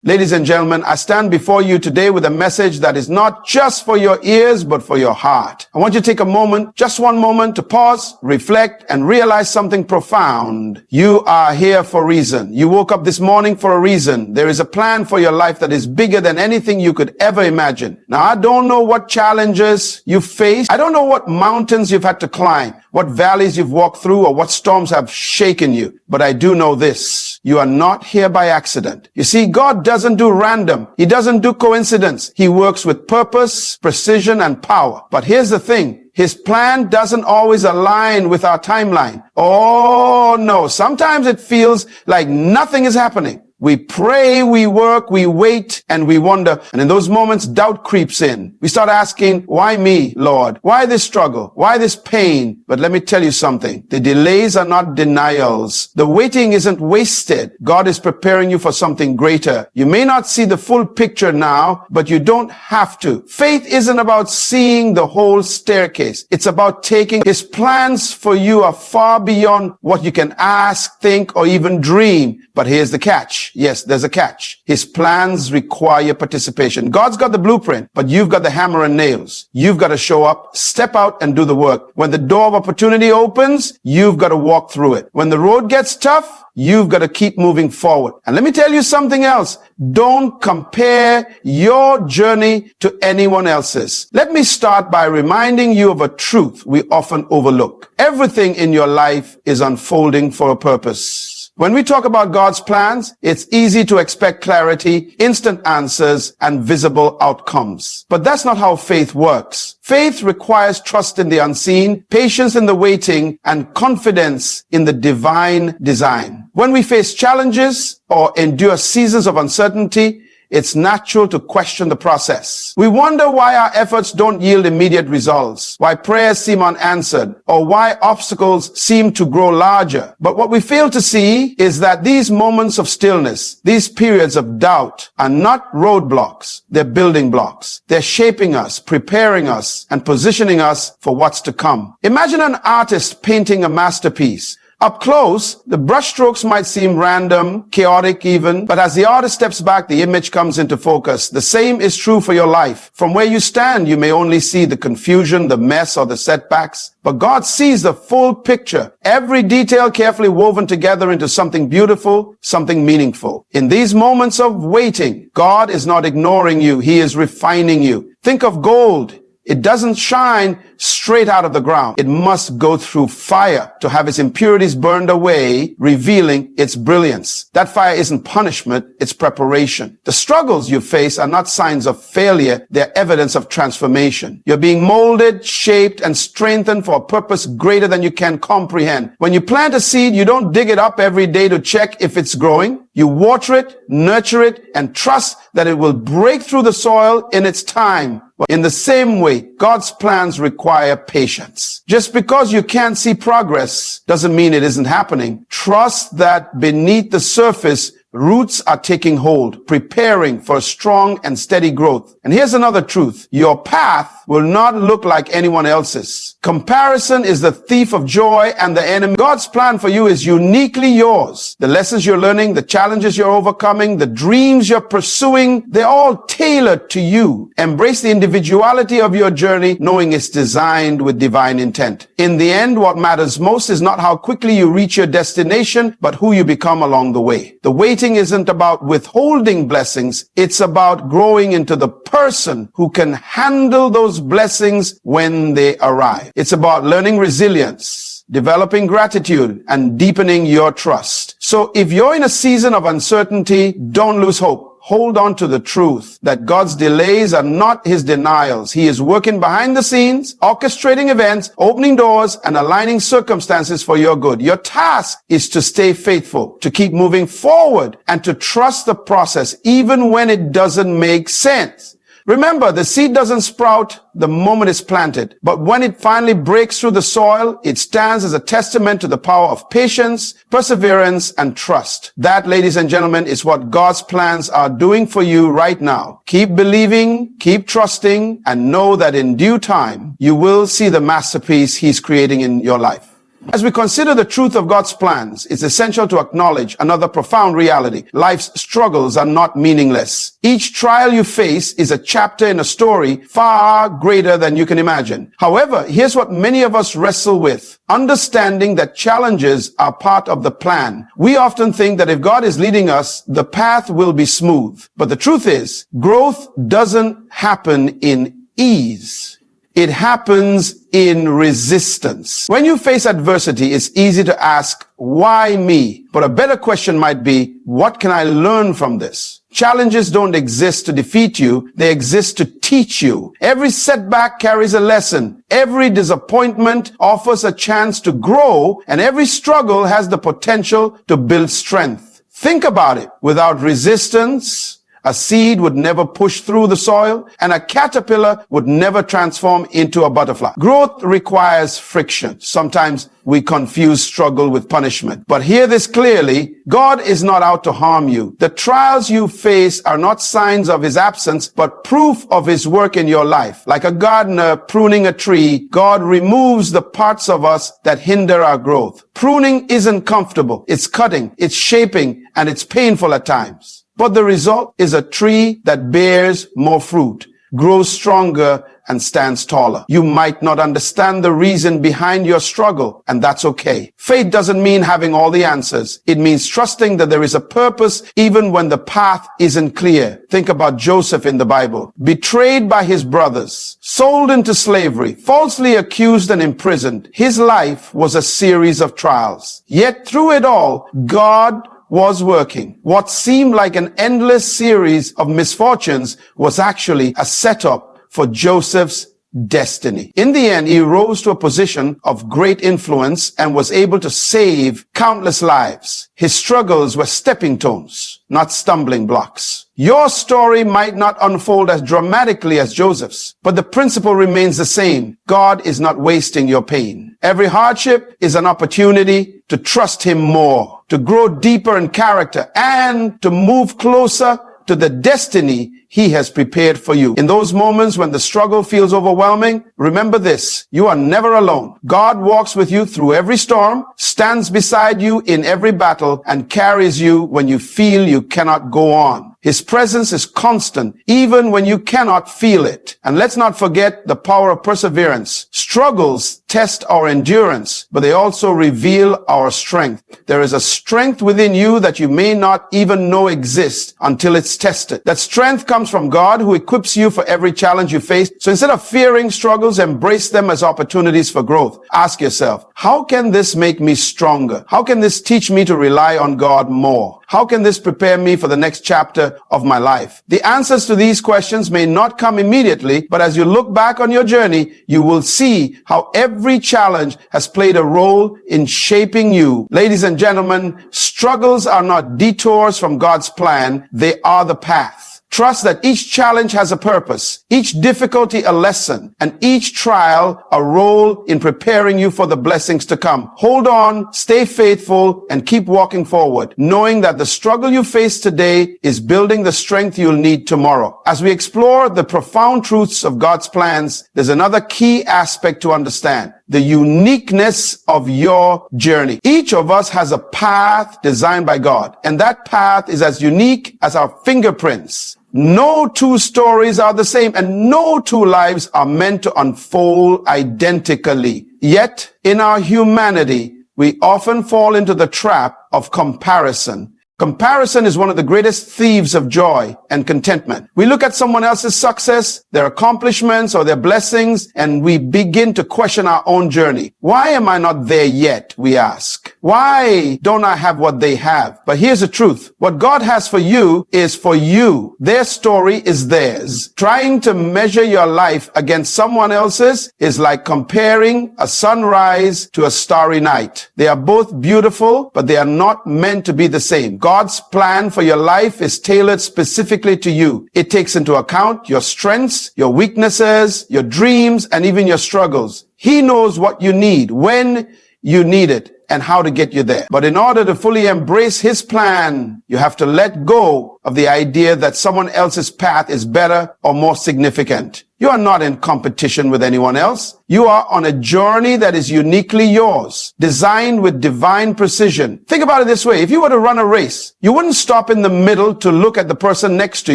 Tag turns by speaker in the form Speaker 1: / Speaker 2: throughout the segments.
Speaker 1: Ladies and gentlemen, I stand before you today with a message that is not just for your ears, but for your heart. I want you to take a moment, just one moment, to pause, reflect, and realize something profound. You are here for a reason. You woke up this morning for a reason. There is a plan for your life that is bigger than anything you could ever imagine. Now, I don't know what challenges you face. I don't know what mountains you've had to climb, what valleys you've walked through, or what storms have shaken you. But I do know this. You are not here by accident. You see, God doesn't do random. He doesn't do coincidence. He works with purpose, precision, and power. But here's the thing. His plan doesn't always align with our timeline. Oh no. Sometimes it feels like nothing is happening. We pray, we work, we wait, and we wonder. And in those moments, doubt creeps in. We start asking, why me, Lord? Why this struggle? Why this pain? But let me tell you something. The delays are not denials. The waiting isn't wasted. God is preparing you for something greater. You may not see the full picture now, but you don't have to. Faith isn't about seeing the whole staircase. It's about taking His plans for you are far beyond what you can ask, think, or even dream. But here's the catch. Yes, there's a catch. His plans require participation. God's got the blueprint, but you've got the hammer and nails. You've got to show up, step out, and do the work. When the door of opportunity opens, you've got to walk through it. When the road gets tough, you've got to keep moving forward. And let me tell you something else. Don't compare your journey to anyone else's. Let me start by reminding you of a truth we often overlook. Everything in your life is unfolding for a purpose. When we talk about God's plans, it's easy to expect clarity, instant answers, and visible outcomes. But that's not how faith works. Faith requires trust in the unseen, patience in the waiting, and confidence in the divine design. When we face challenges or endure seasons of uncertainty, it's natural to question the process. We wonder why our efforts don't yield immediate results, why prayers seem unanswered, or why obstacles seem to grow larger. But what we fail to see is that these moments of stillness, these periods of doubt, are not roadblocks. They're building blocks. They're shaping us, preparing us, and positioning us for what's to come. Imagine an artist painting a masterpiece. Up close, the brushstrokes might seem random, chaotic even, but as the artist steps back, the image comes into focus. The same is true for your life. From where you stand, you may only see the confusion, the mess, or the setbacks, but God sees the full picture, every detail carefully woven together into something beautiful, something meaningful. In these moments of waiting, God is not ignoring you. He is refining you. Think of gold. It doesn't shine straight out of the ground. It must go through fire to have its impurities burned away, revealing its brilliance. That fire isn't punishment, it's preparation. The struggles you face are not signs of failure, they're evidence of transformation. You're being molded, shaped, and strengthened for a purpose greater than you can comprehend. When you plant a seed, you don't dig it up every day to check if it's growing. You water it, nurture it, and trust that it will break through the soil in its time. In the same way, God's plans require patience. Just because you can't see progress doesn't mean it isn't happening. Trust that beneath the surface, roots are taking hold, preparing for strong and steady growth. And here's another truth. Your path will not look like anyone else's. Comparison is the thief of joy and the enemy. God's plan for you is uniquely yours. The lessons you're learning, the challenges you're overcoming, the dreams you're pursuing, they're all tailored to you. Embrace the individuality of your journey, knowing it's designed with divine intent. In the end, what matters most is not how quickly you reach your destination, but who you become along the way. The waiting isn't about withholding blessings. It's about growing into the person who can handle those blessings when they arrive. It's about learning resilience, developing gratitude, and deepening your trust. So if you're in a season of uncertainty, don't lose hope. Hold on to the truth that God's delays are not His denials. He is working behind the scenes, orchestrating events, opening doors, and aligning circumstances for your good. Your task is to stay faithful, to keep moving forward, and to trust the process even when it doesn't make sense. Remember, the seed doesn't sprout the moment it's planted, but when it finally breaks through the soil, it stands as a testament to the power of patience, perseverance, and trust. That, ladies and gentlemen, is what God's plans are doing for you right now. Keep believing, keep trusting, and know that in due time, you will see the masterpiece He's creating in your life. As we consider the truth of God's plans, it's essential to acknowledge another profound reality. Life's struggles are not meaningless. Each trial you face is a chapter in a story far greater than you can imagine. However, here's what many of us wrestle with. Understanding that challenges are part of the plan. We often think that if God is leading us, the path will be smooth. But the truth is, growth doesn't happen in ease. It happens in resistance. When you face adversity, it's easy to ask, why me? But a better question might be, what can I learn from this? Challenges don't exist to defeat you. They exist to teach you. Every setback carries a lesson. Every disappointment offers a chance to grow, and every struggle has the potential to build strength. Think about it. Without resistance, a seed would never push through the soil, and a caterpillar would never transform into a butterfly. Growth requires friction. Sometimes we confuse struggle with punishment. But hear this clearly, God is not out to harm you. The trials you face are not signs of his absence, but proof of his work in your life. Like a gardener pruning a tree, God removes the parts of us that hinder our growth. Pruning isn't comfortable. It's cutting, it's shaping, and it's painful at times. But the result is a tree that bears more fruit, grows stronger, and stands taller. You might not understand the reason behind your struggle, and that's okay. Faith doesn't mean having all the answers. It means trusting that there is a purpose even when the path isn't clear. Think about Joseph in the Bible. Betrayed by his brothers, sold into slavery, falsely accused and imprisoned. His life was a series of trials. Yet through it all, God was working. What seemed like an endless series of misfortunes was actually a setup for Joseph's destiny. In the end, he rose to a position of great influence and was able to save countless lives. His struggles were stepping stones, not stumbling blocks. Your story might not unfold as dramatically as Joseph's, but the principle remains the same. God is not wasting your pain. Every hardship is an opportunity to trust him more, to grow deeper in character, and to move closer to the destiny he has prepared for you. In those moments when the struggle feels overwhelming, remember this: you are never alone. God walks with you through every storm, stands beside you in every battle, and carries you when you feel you cannot go on. His presence is constant, even when you cannot feel it. And let's not forget the power of perseverance. Struggles test our endurance, but they also reveal our strength. There is a strength within you that you may not even know exists until it's tested. That strength comes from God, who equips you for every challenge you face. So instead of fearing struggles, embrace them as opportunities for growth. Ask yourself, how can this make me stronger? How can this teach me to rely on God more? How can this prepare me for the next chapter of my life? The answers to these questions may not come immediately, but as you look back on your journey, you will see how every challenge has played a role in shaping you. Ladies and gentlemen, struggles are not detours from God's plan. They are the path. Trust that each challenge has a purpose, each difficulty a lesson, and each trial a role in preparing you for the blessings to come. Hold on, stay faithful, and keep walking forward, knowing that the struggle you face today is building the strength you'll need tomorrow. As we explore the profound truths of God's plans, there's another key aspect to understand: the uniqueness of your journey. Each of us has a path designed by God, and that path is as unique as our fingerprints. No two stories are the same, and no two lives are meant to unfold identically. Yet, in our humanity, we often fall into the trap of comparison. Comparison is one of the greatest thieves of joy and contentment. We look at someone else's success, their accomplishments, or their blessings, and we begin to question our own journey. Why am I not there yet? We ask. Why don't I have what they have? But here's the truth. What God has for you is for you. Their story is theirs. Trying to measure your life against someone else's is like comparing a sunrise to a starry night. They are both beautiful, but they are not meant to be the same. God's plan for your life is tailored specifically to you. It takes into account your strengths, your weaknesses, your dreams, and even your struggles. He knows what you need when you need it, and how to get you there. But in order to fully embrace his plan, you have to let go of the idea that someone else's path is better or more significant. You are not in competition with anyone else. You are on a journey that is uniquely yours, designed with divine precision. Think about it this way. If you were to run a race, you wouldn't stop in the middle to look at the person next to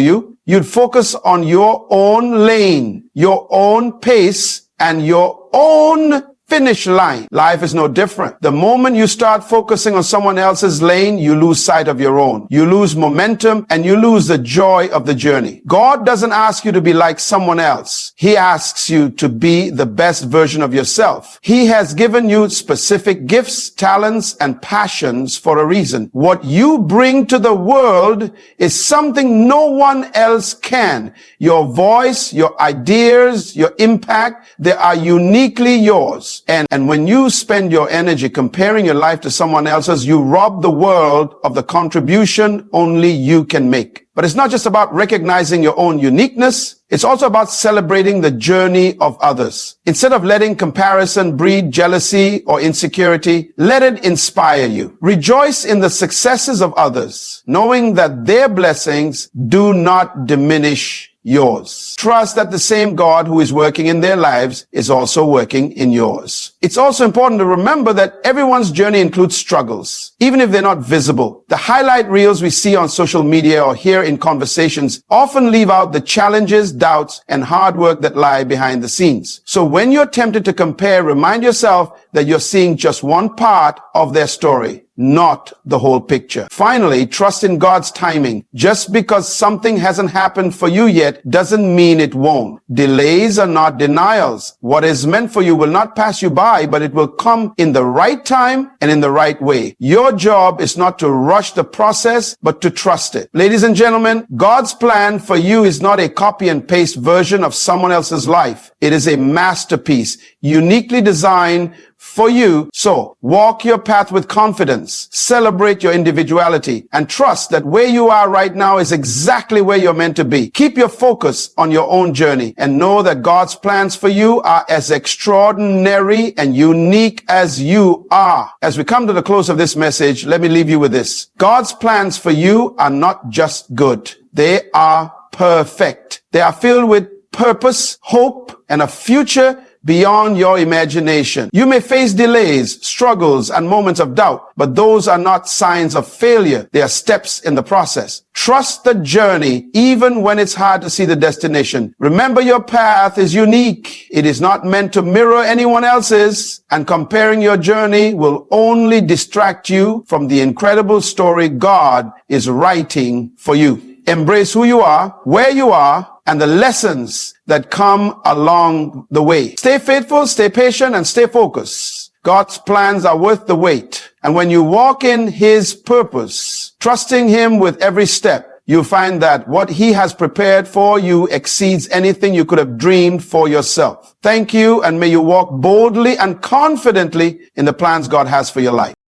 Speaker 1: you. You'd focus on your own lane, your own pace, and your own finish line. Life is no different. The moment you start focusing on someone else's lane, you lose sight of your own. You lose momentum and you lose the joy of the journey. God doesn't ask you to be like someone else. He asks you to be the best version of yourself. He has given you specific gifts, talents, and passions for a reason. What you bring to the world is something no one else can. Your voice, your ideas, your impact, they are uniquely yours. And when you spend your energy comparing your life to someone else's, you rob the world of the contribution only you can make. But it's not just about recognizing your own uniqueness. It's also about celebrating the journey of others. Instead of letting comparison breed jealousy or insecurity, let it inspire you. Rejoice in the successes of others, knowing that their blessings do not diminish yours. Trust that the same God who is working in their lives is also working in yours. It's also important to remember that everyone's journey includes struggles, even if they're not visible. The highlight reels we see on social media or hear in conversations often leave out the challenges, doubts, and hard work that lie behind the scenes. So when you're tempted to compare, remind yourself that you're seeing just one part of their story, not the whole picture. Finally, trust in God's timing. Just because something hasn't happened for you yet doesn't mean it won't. Delays are not denials. What is meant for you will not pass you by, but it will come in the right time and in the right way. Your job is not to rush the process, but to trust it. Ladies and gentlemen, God's plan for you is not a copy and paste version of someone else's life. It is a masterpiece, uniquely designed for you. So walk your path with confidence, celebrate your individuality, and trust that where you are right now is exactly where you're meant to be. Keep your focus on your own journey and know that God's plans for you are as extraordinary and unique as you are. As we come to the close of this message, let me leave you with this. God's plans for you are not just good. They are perfect. They are filled with purpose, hope, and a future beyond your imagination. You may face delays, struggles, and moments of doubt, but those are not signs of failure. They are steps in the process. Trust the journey, even when it's hard to see the destination. Remember, your path is unique. It is not meant to mirror anyone else's, and comparing your journey will only distract you from the incredible story God is writing for you. Embrace who you are, where you are, and the lessons that come along the way. Stay faithful, stay patient, and stay focused. God's plans are worth the wait. And when you walk in his purpose, trusting him with every step, you'll find that what he has prepared for you exceeds anything you could have dreamed for yourself. Thank you, and may you walk boldly and confidently in the plans God has for your life.